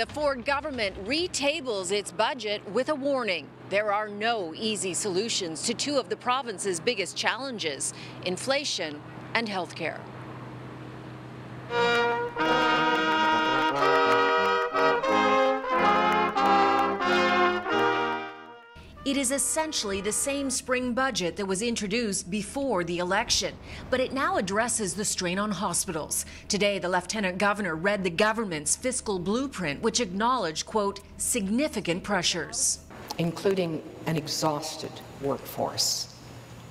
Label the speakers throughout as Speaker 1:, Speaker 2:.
Speaker 1: the Ford government retables its budget with a warning. There are no easy solutions to two of the province's biggest challenges, inflation and healthcare. It is essentially the same spring budget that was introduced before the election, but it now addresses the strain on hospitals. Today, the Lieutenant Governor read the government's fiscal blueprint, which acknowledged, quote, significant pressures.
Speaker 2: Including an exhausted workforce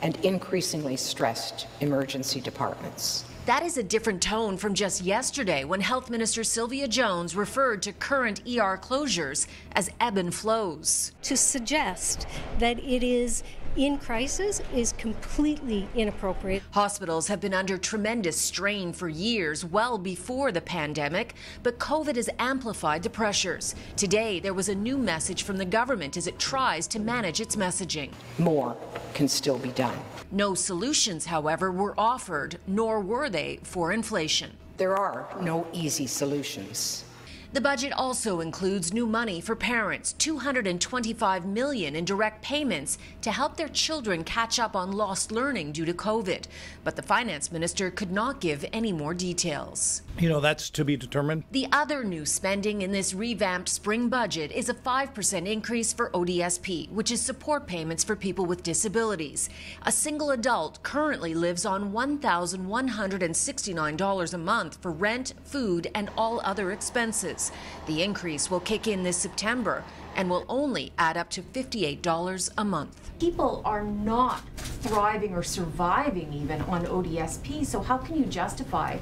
Speaker 2: and increasingly stressed emergency departments.
Speaker 1: That is a different tone from just yesterday when Health Minister Sylvia Jones referred to current ER closures as ebb and flows.
Speaker 3: To suggest that it is in crisis is completely inappropriate.
Speaker 1: Hospitals have been under tremendous strain for years, well before the pandemic, but COVID has amplified the pressures. Today, there was a new message from the government as it tries to manage its messaging.
Speaker 2: More can still be done.
Speaker 1: No solutions, however, were offered, nor were they for inflation.
Speaker 2: There are no easy solutions.
Speaker 1: The budget also includes new money for parents, $225 million in direct payments to help their children catch up on lost learning due to COVID. But the finance minister could not give any more details.
Speaker 4: That's to be determined.
Speaker 1: The other new spending in this revamped spring budget is a 5% increase for ODSP, which is support payments for people with disabilities. A single adult currently lives on $1,169 a month for rent, food, and all other expenses. The increase will kick in this September and will only add up to $58 a month. People are not thriving or surviving even on ODSP, so how can you justify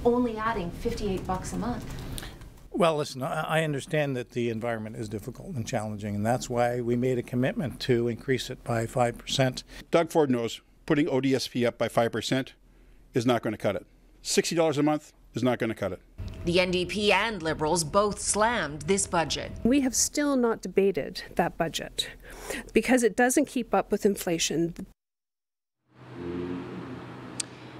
Speaker 1: only adding $58 a month?
Speaker 4: Well, listen, I understand that the environment is difficult and challenging, and that's why we made a commitment to increase it by 5%.
Speaker 5: Doug Ford knows putting ODSP up by 5% is not going to cut it. $60 a month is not going to cut it.
Speaker 1: The NDP and Liberals both slammed this budget.
Speaker 6: We have still not debated that budget because it doesn't keep up with inflation.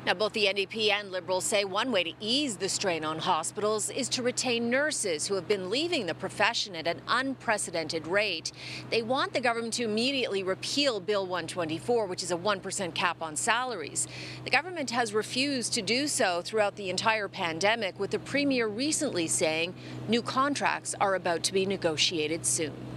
Speaker 1: Now, both the NDP and Liberals say one way to ease the strain on hospitals is to retain nurses who have been leaving the profession at an unprecedented rate. They want the government to immediately repeal Bill 124, which is a 1% cap on salaries. The government has refused to do so throughout the entire pandemic, with the Premier recently saying new contracts are about to be negotiated soon.